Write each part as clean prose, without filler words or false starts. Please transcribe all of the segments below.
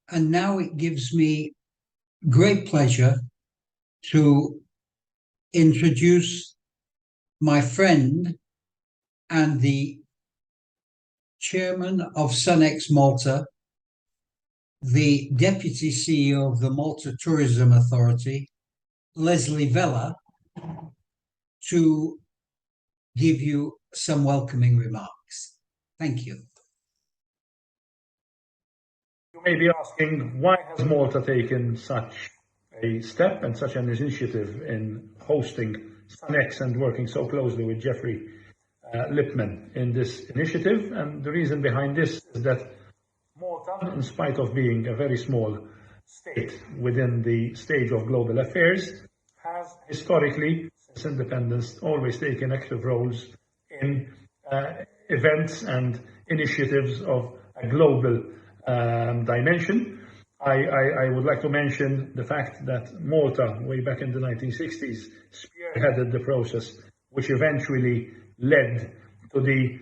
And now it gives me great pleasure to introduce my friend and the chairman of Sunex Malta, the deputy CEO of the Malta Tourism Authority, Leslie Vella, to give you some welcoming remarks. Thank you. You may be asking, why has Malta taken such a step and such an initiative in hosting Sunex and working so closely with Jeffrey Lipman in this initiative? And the reason behind this is that Malta, in spite of being a very small state within the stage of global affairs, has historically, since independence, always taken active roles in events and initiatives of a global dimension. I would like to mention the fact that Malta, way back in the 1960s, spearheaded the process which eventually led to the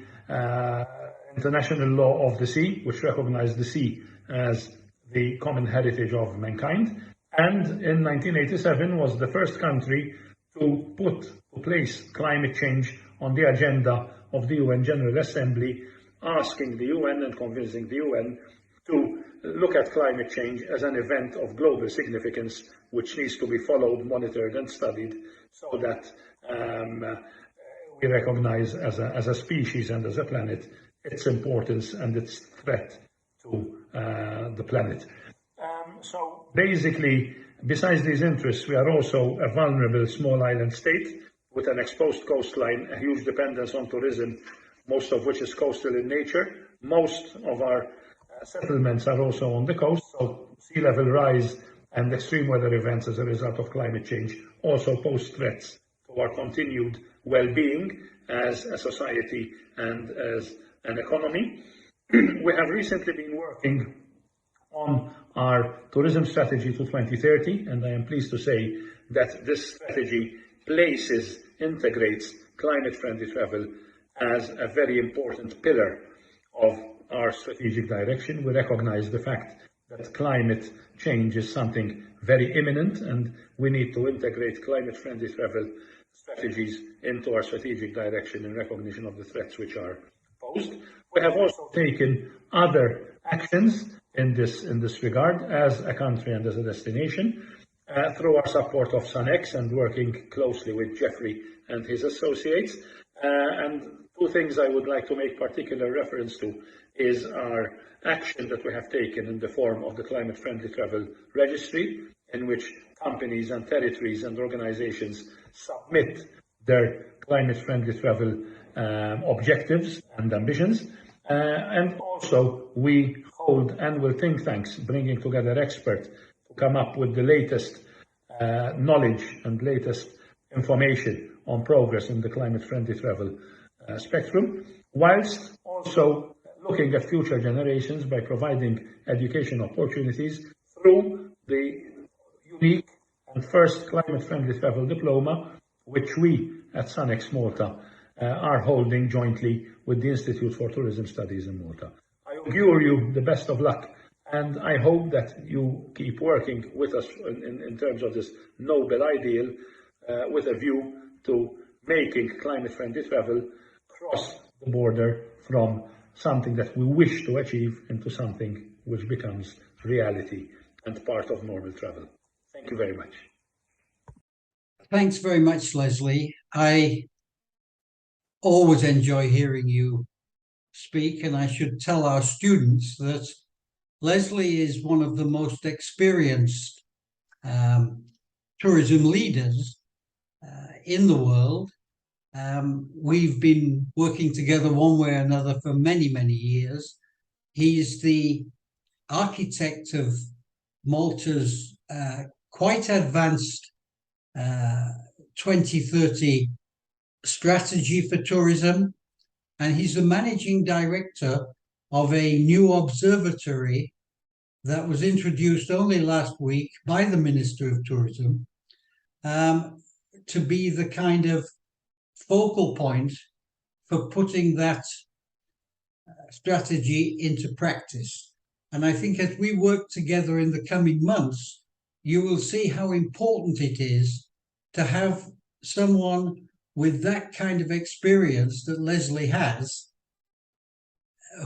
International Law of the Sea, which recognized the sea as the common heritage of mankind. And in 1987 was the first country to place climate change on the agenda of the UN General Assembly, asking the UN and convincing the UN to look at climate change as an event of global significance, which needs to be followed, monitored and studied so that we recognize as a species and as a planet its importance and its threat to the planet. So basically, besides these interests, we are also a vulnerable small island state with an exposed coastline, a huge dependence on tourism, most of which is coastal in nature. Most of our settlements are also on the coast, so sea level rise and extreme weather events as a result of climate change also pose threats to our continued well-being as a society and as an economy. We have recently been working on our tourism strategy to 2030, and I am pleased to say that this strategy integrates climate-friendly travel as a very important pillar of our strategic direction. We recognize the fact that climate change is something very imminent, and we need to integrate climate-friendly travel strategies into our strategic direction in recognition of the threats which are posed. We have also taken other actions in this regard as a country and as a destination through our support of Sunex and working closely with Jeffrey and his associates. And two things I would like to make particular reference to is our action that we have taken in the form of the Climate Friendly Travel Registry, in which companies and territories and organizations submit their climate friendly travel objectives and ambitions. And also we hold annual think tanks bringing together experts to come up with the latest knowledge and latest information on progress in the climate friendly travel spectrum, whilst also looking at future generations by providing education opportunities through the unique and first climate-friendly travel diploma, which we at Sunex Malta are holding jointly with the Institute for Tourism Studies in Malta. I augure you the best of luck, and I hope that you keep working with us in terms of this noble ideal with a view to making climate-friendly travel cross the border from something that we wish to achieve into something which becomes reality and part of normal travel. Thank you very much. Thanks very much, Leslie. I always enjoy hearing you speak, and I should tell our students that Leslie is one of the most experienced tourism leaders in the world. We've been working together one way or another for many, many years. He's the architect of Malta's quite advanced 2030 strategy for tourism, and he's the managing director of a new observatory that was introduced only last week by the Minister of Tourism to be the kind of focal point for putting that strategy into practice. And I think as we work together in the coming months, you will see how important it is to have someone with that kind of experience that Leslie has,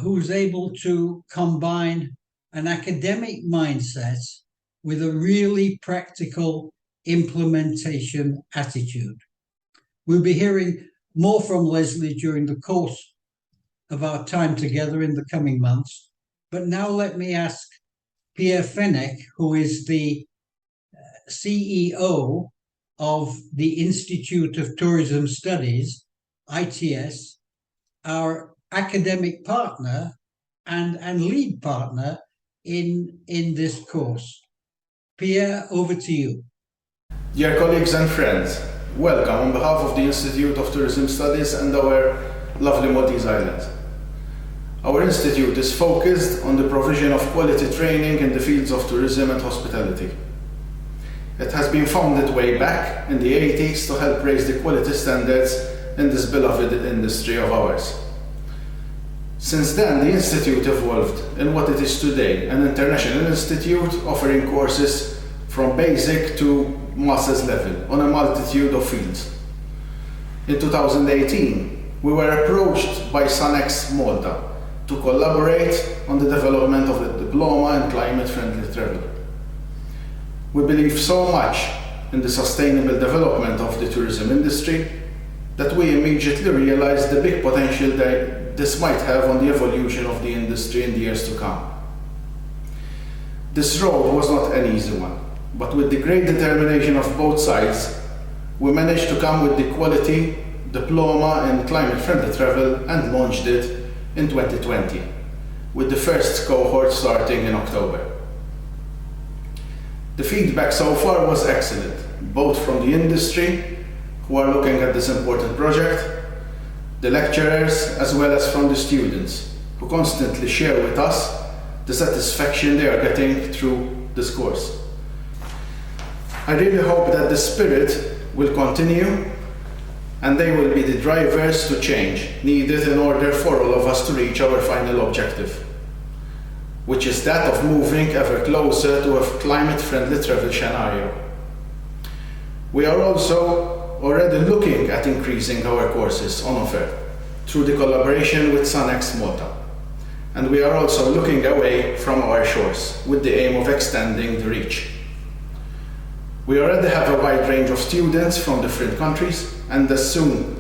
who's able to combine an academic mindset with a really practical implementation attitude. We'll be hearing more from Leslie during the course of our time together in the coming months. But now let me ask Pierre Fenech, who is the CEO of the Institute of Tourism Studies, ITS, our academic partner and lead partner in this course. Pierre, over to you. Dear colleagues and friends, welcome on behalf of the Institute of Tourism Studies and our lovely Maltese Islands. Our institute is focused on the provision of quality training in the fields of tourism and hospitality. It has been founded way back in the 80s to help raise the quality standards in this beloved industry of ours. Since then, the institute evolved in what it is today, an international institute offering courses from basic to master's level on a multitude of fields. In 2018, we were approached by Sanex Malta to collaborate on the development of the Diploma in climate-friendly travel. We believe so much in the sustainable development of the tourism industry that we immediately realized the big potential that this might have on the evolution of the industry in the years to come. This road was not an easy one, but with the great determination of both sides, we managed to come with the quality Diploma in climate-friendly travel and launched it in 2020, with the first cohort starting in October. The feedback so far was excellent, both from the industry, who are looking at this important project, the lecturers, as well as from the students, who constantly share with us the satisfaction they are getting through this course. I really hope that the spirit will continue and they will be the drivers to change needed in order for all of us to reach our final objective, which is that of moving ever closer to a climate-friendly travel scenario. We are also already looking at increasing our courses on offer through the collaboration with Sanex Malta. And we are also looking away from our shores with the aim of extending the reach. We already have a wide range of students from different countries, and as soon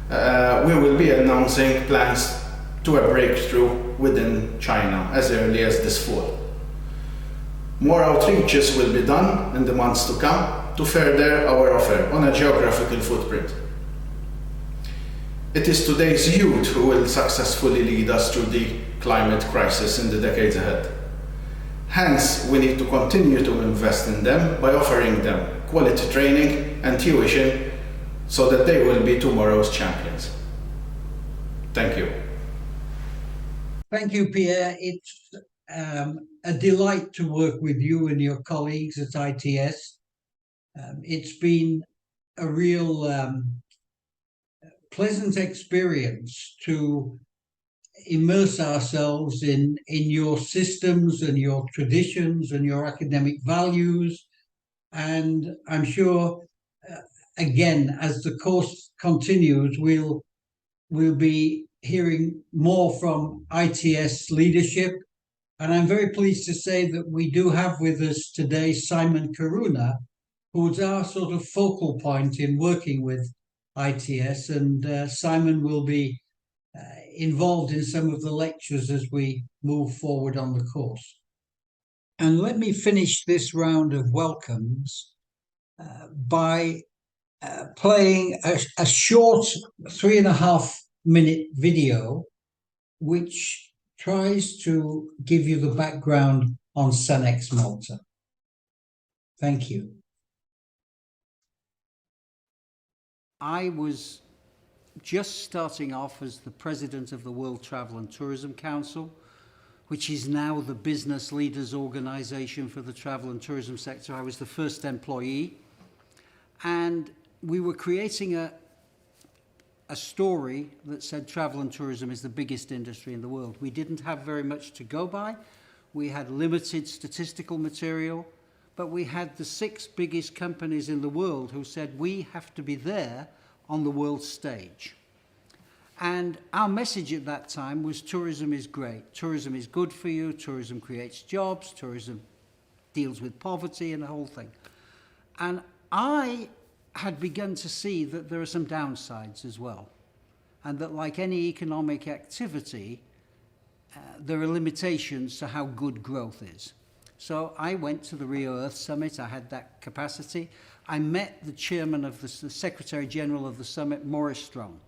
we will be announcing plans to a breakthrough within China as early as this fall. More outreaches will be done in the months to come to further our offer on a geographical footprint. It is today's youth who will successfully lead us through the climate crisis in the decades ahead. Hence, we need to continue to invest in them by offering them quality training and tuition so that they will be tomorrow's champions. Thank you. Thank you, Pierre. It's a delight to work with you and your colleagues at ITS. It's been a real pleasant experience to immerse ourselves in your systems and your traditions and your academic values. And I'm sure, again, as the course continues, we'll be hearing more from ITS leadership. And I'm very pleased to say that we do have with us today Simon Karuna, who's our sort of focal point in working with ITS. And Simon will be involved in some of the lectures as we move forward on the course. And let me finish this round of welcomes by playing a short 3.5-minute video which tries to give you the background on Sanex Malta. Thank you. I was just starting off as the president of the World Travel and Tourism Council, which is now the business leaders organization for the travel and tourism sector. I was the first employee, and we were creating a story that said travel and tourism is the biggest industry in the world. We didn't have very much to go by. we had limited statistical material, but we had the 6 biggest companies in the world who said we have to be there on the world stage. And our message at that time was tourism is great. Tourism is good for you. Tourism creates jobs. Tourism deals with poverty and the whole thing. And I had begun to see that there are some downsides as well. And that like any economic activity, there are limitations to how good growth is. So I went to the Rio Earth Summit. I had that capacity. I met the chairman of the Secretary General of the summit, Maurice Strong.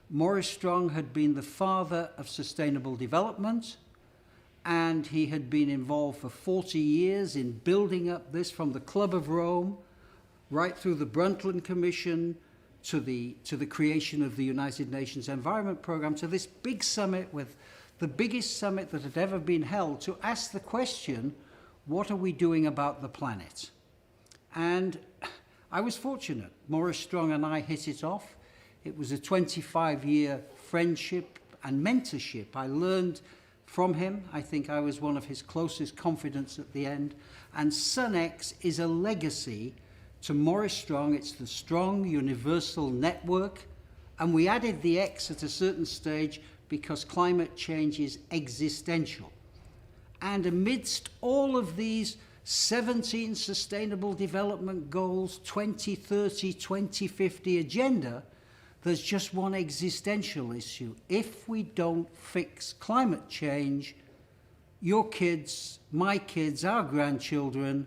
Maurice Strong had been the father of sustainable development, and he had been involved for 40 years in building up this from the Club of Rome, right through the Brundtland Commission, to the creation of the United Nations Environment Programme, to this big summit, with the biggest summit that had ever been held, to ask the question, what are we doing about the planet? And I was fortunate. Maurice Strong and I hit it off. It was a 25-year friendship and mentorship. I learned from him. I think I was one of his closest confidants at the end. And SunX is a legacy to Maurice Strong. It's the Strong Universal Network. And we added the X at a certain stage because climate change is existential. And amidst all of these 17 Sustainable Development Goals, 2030, 2050 agenda, there's just one existential issue. If we don't fix climate change, your kids, my kids, our grandchildren,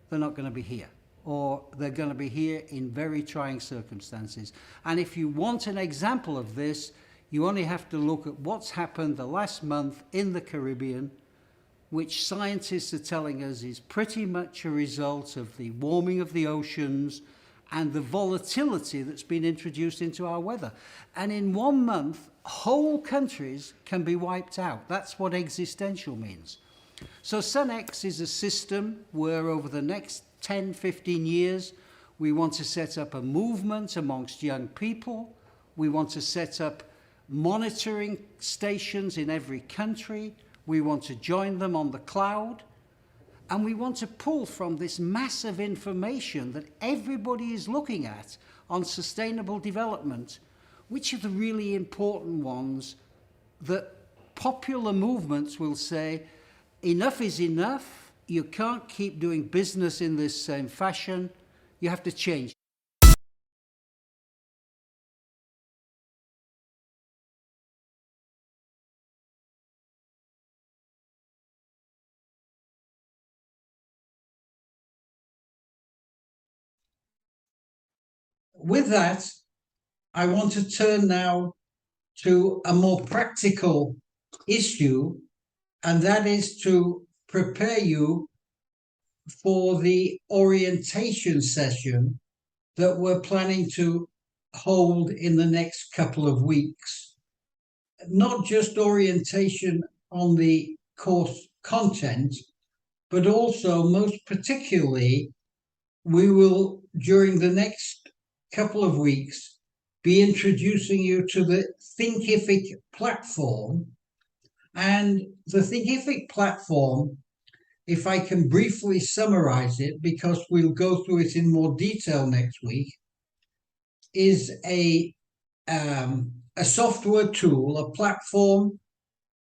they're not going to be here. Or they're going to be here in very trying circumstances. And if you want an example of this, you only have to look at what's happened the last month in the Caribbean, which scientists are telling us is pretty much a result of the warming of the oceans and the volatility that's been introduced into our weather. And in 1 month, whole countries can be wiped out. That's what existential means. So SunX is a system where over the next 10, 15 years, we want to set up a movement amongst young people. We want to set up monitoring stations in every country. We want to join them on the cloud. And we want to pull from this massive information that everybody is looking at on sustainable development, which are the really important ones that popular movements will say, enough is enough, you can't keep doing business in this same fashion, you have to change. With that, I want to turn now to a more practical issue, and that is to prepare you for the orientation session that we're planning to hold in the next couple of weeks. Not just orientation on the course content, but also, most particularly, we will, during the next couple of weeks, be introducing you to the Thinkific platform. And the Thinkific platform, if I can briefly summarize it, because we'll go through it in more detail next week, is a software tool, a platform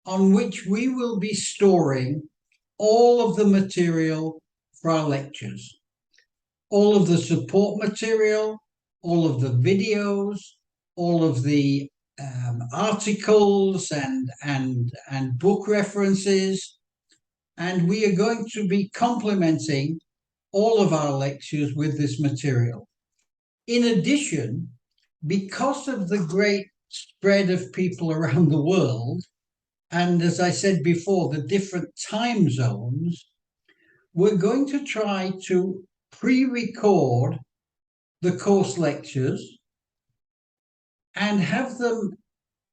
on which we will be storing all of the material for our lectures, all of the support material, all of the videos, all of the articles and book references. And we are going to be complementing all of our lectures with this material. In addition, because of the great spread of people around the world, and as I said before, the different time zones, we're going to try to pre-record the course lectures and have them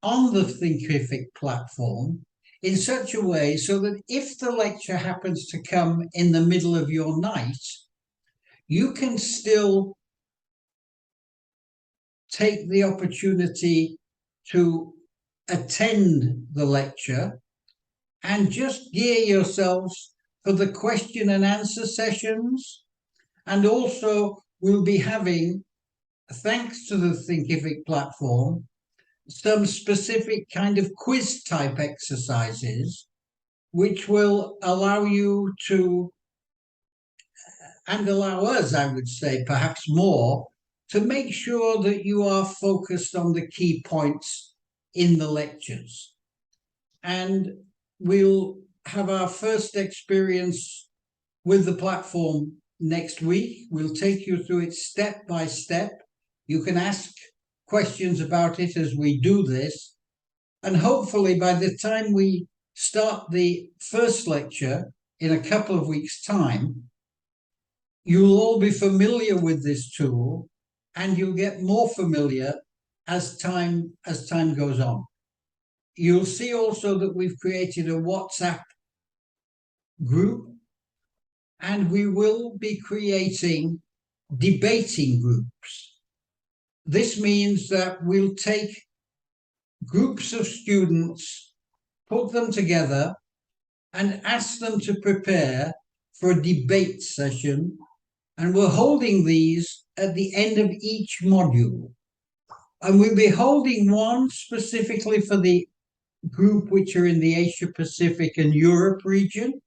on the Thinkific platform in such a way so that if the lecture happens to come in the middle of your night, you can still take the opportunity to attend the lecture and just gear yourselves for the question and answer sessions. And also we'll be having, thanks to the Thinkific platform, some specific kind of quiz type exercises, which will allow you to, and allow us, I would say, perhaps more, to make sure that you are focused on the key points in the lectures. And we'll have our first experience with the platform next week. We'll take you through it step by step. You can ask questions about it as we do this. And hopefully by the time we start the first lecture in a couple of weeks' time, you'll all be familiar with this tool, and you'll get more familiar as time goes on. You'll see also that we've created a WhatsApp group, and we will be creating debating groups. This means that we'll take groups of students, put them together, and ask them to prepare for a debate session. And we're holding these at the end of each module. And we'll be holding one specifically for the group which are in the Asia Pacific and Europe region,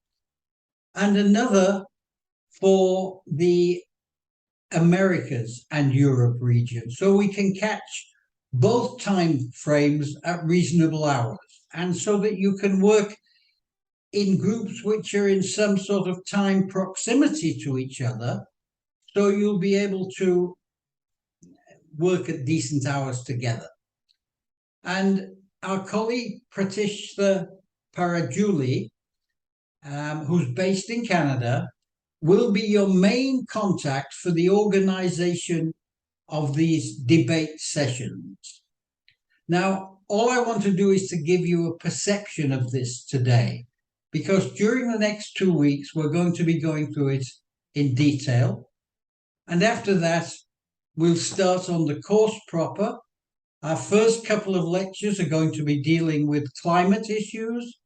and another for the Americas and Europe region. So we can catch both time frames at reasonable hours, and so that you can work in groups which are in some sort of time proximity to each other, so you'll be able to work at decent hours together. And our colleague Pratishta Parajuli, who's based in Canada, will be your main contact for the organization of these debate sessions. Now, all I want to do is to give you a perception of this today, because during the next 2 weeks, we're going to be going through it in detail. And after that, we'll start on the course proper. Our first couple of lectures are going to be dealing with climate issues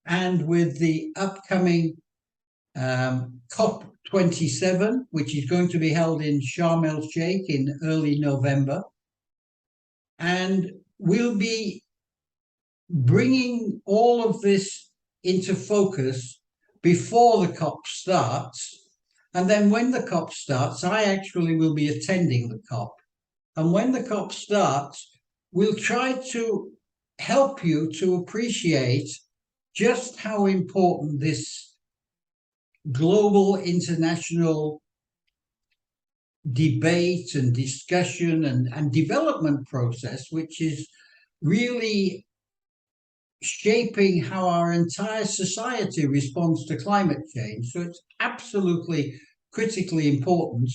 and with the upcoming COP27, which is going to be held in Sharm el-Sheikh in early November. And we'll be bringing all of this into focus before the COP starts. And then when the COP starts, I actually will be attending the COP. And when the COP starts, we'll try to help you to appreciate just how important this global international debate and discussion and development process, which is really shaping how our entire society responds to climate change. So it's absolutely critically important.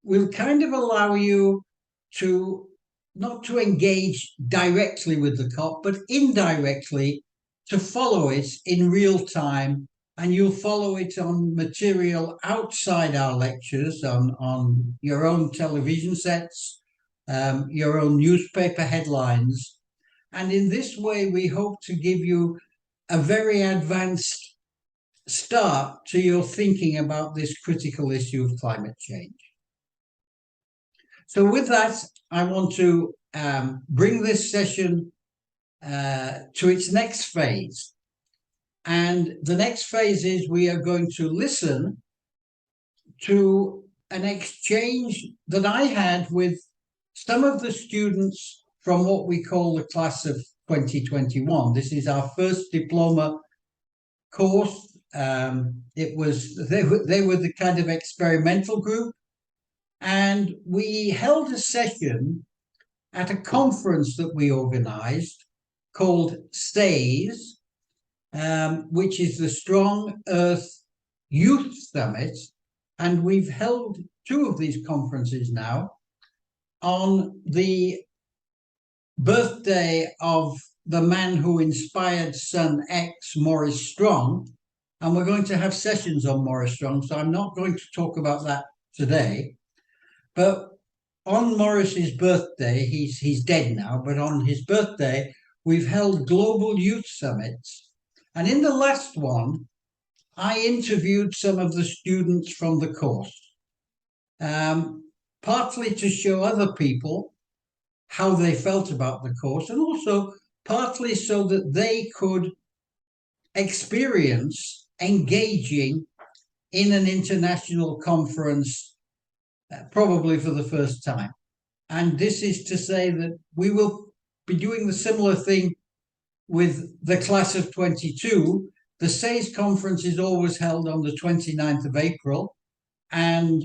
Will kind of allow you to not to engage directly with the COP, but indirectly to follow it in real time. And you'll follow it on material outside our lectures, on your own television sets, your own newspaper headlines. And in this way, we hope to give you a very advanced start to your thinking about this critical issue of climate change. So with that, I want to bring this session to its next phase. And the next phase is we are going to listen to an exchange that I had with some of the students from what we call the class of 2021. This is our first diploma course. They were the kind of experimental group, and we held a session at a conference that we organized called STAYS, which is the Strong Earth Youth Summit. And we've held 2 of these conferences now on the birthday of the man who inspired Son X, Maurice Strong. And we're going to have sessions on Maurice Strong, so I'm not going to talk about that today. But on Maurice's birthday, he's dead now, but on his birthday, we've held global youth summits. And in the last one, I interviewed some of the students from the course, partly to show other people how they felt about the course, and also partly so that they could experience engaging in an international conference, probably for the first time. And this is to say that we will be doing the similar thing with the class of 22. The SAYS conference is always held on the 29th of April, and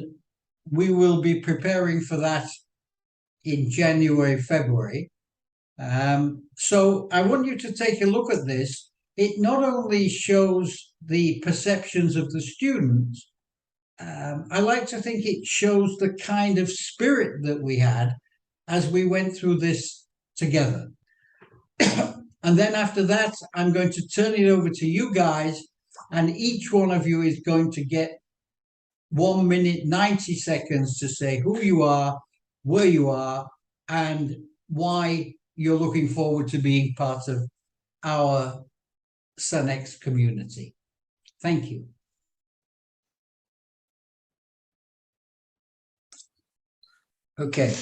we will be preparing for that in January, February. So I want you to take a look at this. It not only shows the perceptions of the students, I like to think it shows the kind of spirit that we had as we went through this together. And then after that, I'm going to turn it over to you guys, and each one of you is going to get 1 minute, 90 seconds to say who you are, where you are, and why you're looking forward to being part of our SUNX community. Thank you. Okay.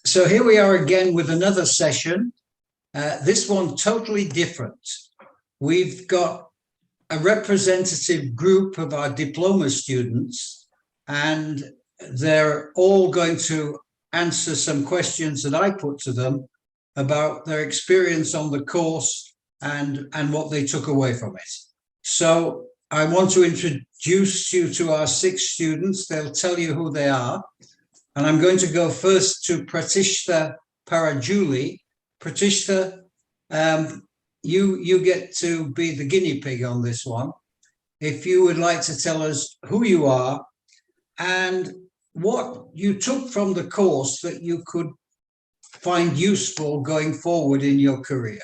So here we are again with another session. This one totally different. We've got a representative group of our diploma students, and they're all going to answer some questions that I put to them about their experience on the course and what they took away from it. So I want to introduce you to our 6 students. They'll tell you who they are. And I'm going to go first to Pratishta Parajuli. Pratishta, you get to be the guinea pig on this one. If you would like to tell us who you are and what you took from the course that you could find useful going forward in your career.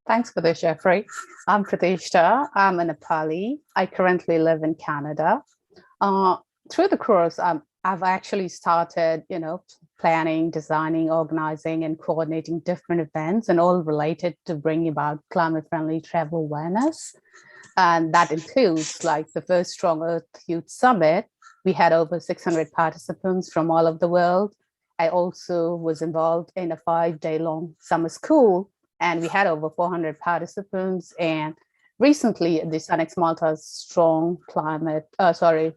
Thanks for this, Jeffrey. I'm Pratishta. I'm a Nepali. I currently live in Canada. Through the course, I've actually started, planning, designing, organizing, and coordinating different events, and all related to bring about climate-friendly travel awareness. And that includes like the first Strong Earth Youth Summit. We had over 600 participants from all over the world. I also was involved in a 5-day-long summer school, and we had over 400 participants. And recently, the SUNX Malta's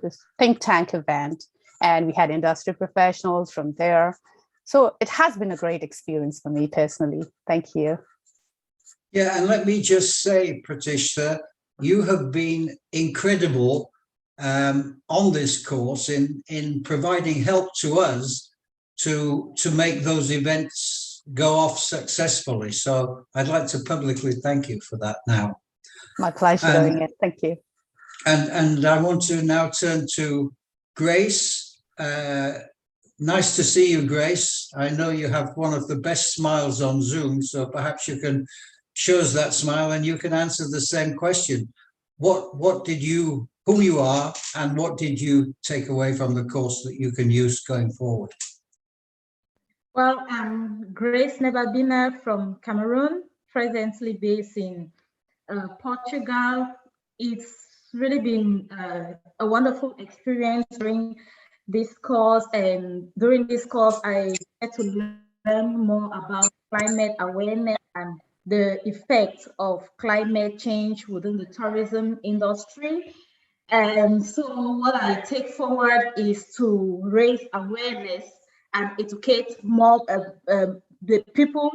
this think tank event, and we had industry professionals from there. So it has been a great experience for me personally. Thank you. Yeah, and let me just say, Pratishta, you have been incredible on this course in providing help to us to make those events go off successfully. So I'd like to publicly thank you for that now. My pleasure doing it. Thank you. And I want to now turn to Grace. Nice to see you, Grace. I know you have one of the best smiles on Zoom, so perhaps you can show us that smile and you can answer the same question. Who you are, and what did you take away from the course that you can use going forward? Well, I'm Grace Nebabina from Cameroon, presently based in Portugal. It's really been a wonderful experience during this course, and during this course I get to learn more about climate awareness and the effects of climate change within the tourism industry. And so what I take forward is to raise awareness and educate more the people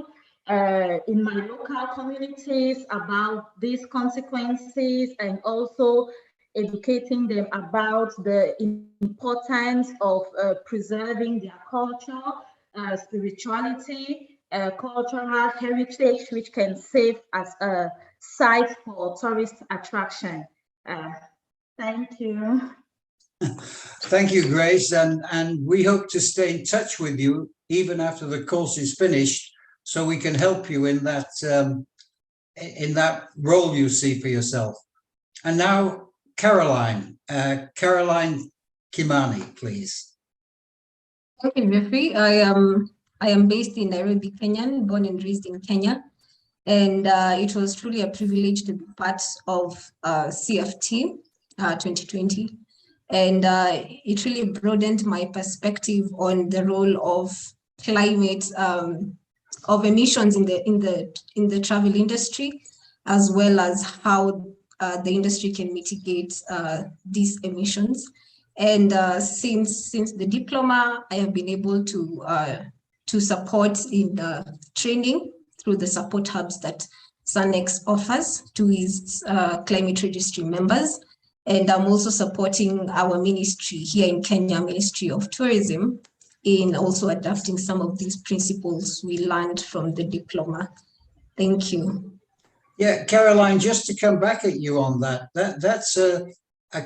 in my local communities about these consequences, and also educating them about the importance of preserving their culture, spirituality, cultural heritage, which can serve as a site for tourist attraction. Thank you. Thank you, Grace, and we hope to stay in touch with you even after the course is finished, so we can help you in that role you see for yourself. And now, Caroline Kimani, please. Thank you, Jeffrey. I I am based in Nairobi, Kenya, born and raised in Kenya. And it was truly a privilege to be part of CFT 2020. And it really broadened my perspective on the role of climate, of emissions in the travel industry, as well as how the industry can mitigate these emissions. And since the diploma, I have been able to support in the training through the support hubs that SUNEX offers to its climate registry members. And I'm also supporting our ministry here in Kenya, Ministry of Tourism, in also adapting some of these principles we learned from the diploma. Thank you. Yeah, Caroline, just to come back at you on that's a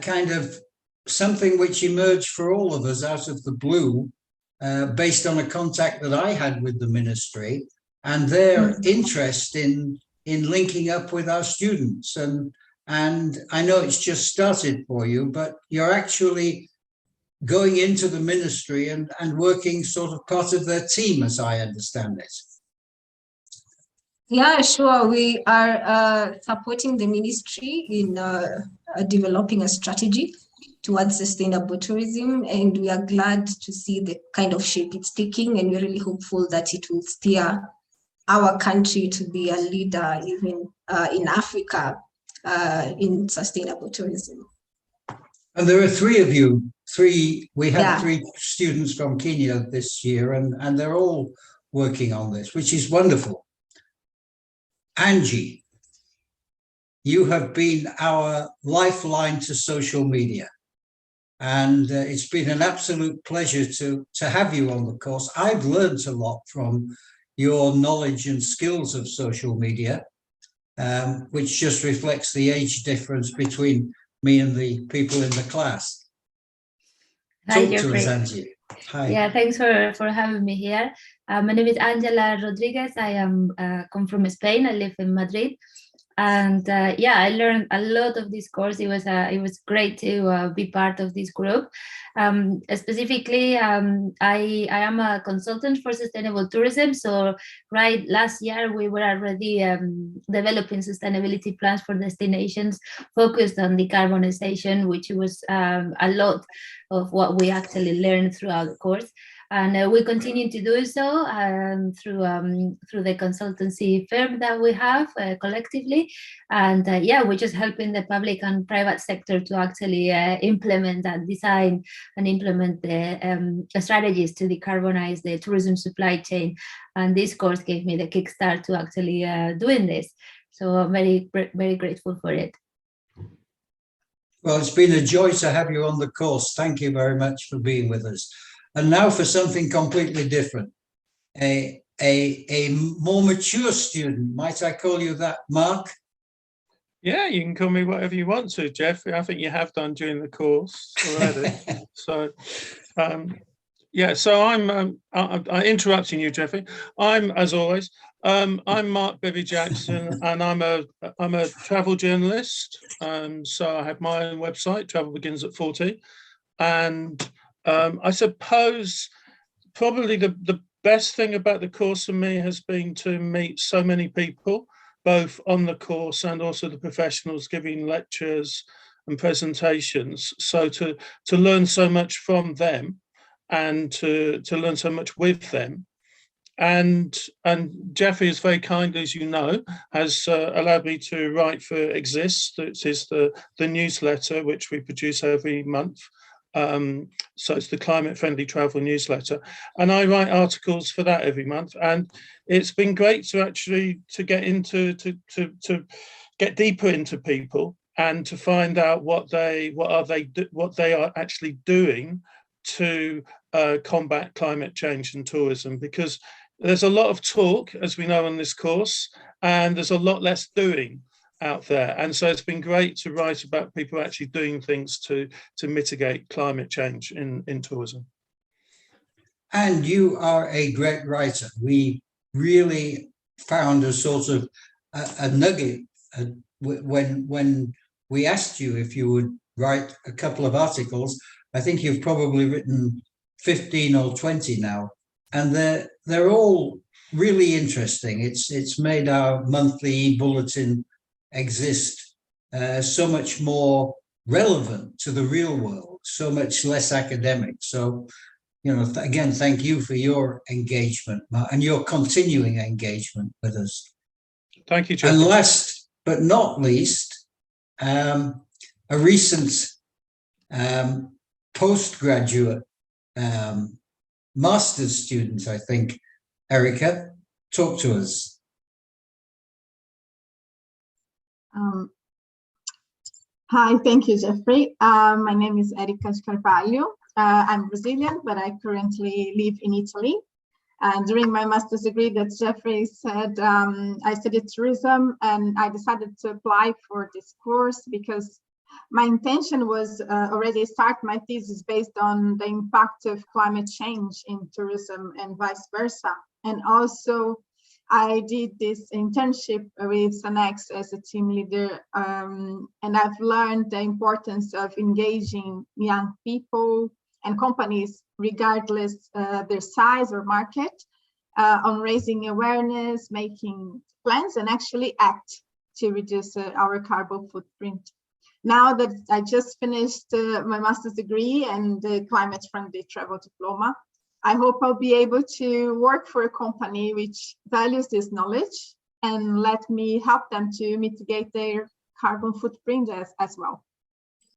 kind of something which emerged for all of us out of the blue, based on a contact that I had with the ministry and their interest in linking up with our students. And I know it's just started for you, but you're actually going into the ministry and working sort of part of their team, as I understand it. Yeah, sure. We are supporting the ministry in developing a strategy towards sustainable tourism, and we are glad to see the kind of shape it's taking, and we're really hopeful that it will steer our country to be a leader even in Africa in sustainable tourism. And there are three of you. We had three students from Kenya this year, and they're all working on this, which is wonderful. Angie, you have been our lifeline to social media, and it's been an absolute pleasure to have you on the course. I've learned a lot from your knowledge and skills of social media, which just reflects the age difference between me and the people in the class. Hi, Talk Jeffrey. to us, Angie. Hi. Yeah, thanks for having me here. My name is Angela Rodriguez. I come from Spain. I live in Madrid, and yeah, I learned a lot of this course. It was great to be part of this group. Specifically, I am a consultant for sustainable tourism. So last year we were already developing sustainability plans for destinations focused on decarbonization, which was a lot of what we actually learned throughout the course. And we continue to do so through the consultancy firm that we have collectively. And yeah, we're just helping the public and private sector to actually implement and design and implement the strategies to decarbonize the tourism supply chain. And this course gave me the kickstart to actually doing this. So I'm very, very grateful for it. Well, it's been a joy to have you on the course. Thank you very much for being with us. And now for something completely different, a more mature student. Might I call you that, Mark? Yeah, you can call me whatever you want to, Jeffrey. I think you have done during the course already. So, yeah. So I'm interrupting you, Jeffrey. I'm, as always, I'm Mark Bibby Jackson, and I'm a travel journalist. So I have my own website, Travel Begins at 40, and I suppose probably the best thing about the course for me has been to meet so many people, both on the course and also the professionals giving lectures and presentations. So to learn so much from them and to learn so much with them. And Jeffrey is very kindly, as you know, has allowed me to write for Exist. It is the newsletter which we produce every month. So it's the climate friendly travel newsletter, and I write articles for that every month, and it's been great to actually get into to get deeper into people and to find out what they are actually doing to combat climate change and tourism, because there's a lot of talk, as we know on this course, and there's a lot less doing out there. And so it's been great to write about people actually doing things to mitigate climate change in tourism. And you are a great writer. We really found a sort of a nugget when we asked you if you would write a couple of articles. I think you've probably written 15 or 20 now. and they're all really interesting. It's made our monthly bulletin exist so much more relevant to the real world, so much less academic. So, you know, again, thank you for your engagement, Mark, and your continuing engagement with us. Thank you, Jeffrey. And last but not least, a recent postgraduate master's student, I think. Erica, talk to us. Hi, thank you, Jeffrey. My name is Erica Scarpaglio. I'm Brazilian, but I currently live in Italy. And during my master's degree, that Jeffrey said, I studied tourism, and I decided to apply for this course because my intention was already start my thesis based on the impact of climate change in tourism and vice versa. And also, I did this internship with Sanex as a team leader, and I've learned the importance of engaging young people and companies, regardless their size or market, on raising awareness, making plans, and actually act to reduce our carbon footprint. Now that I just finished my master's degree and the climate-friendly travel diploma, I hope I'll be able to work for a company which values this knowledge and let me help them to mitigate their carbon footprint as well.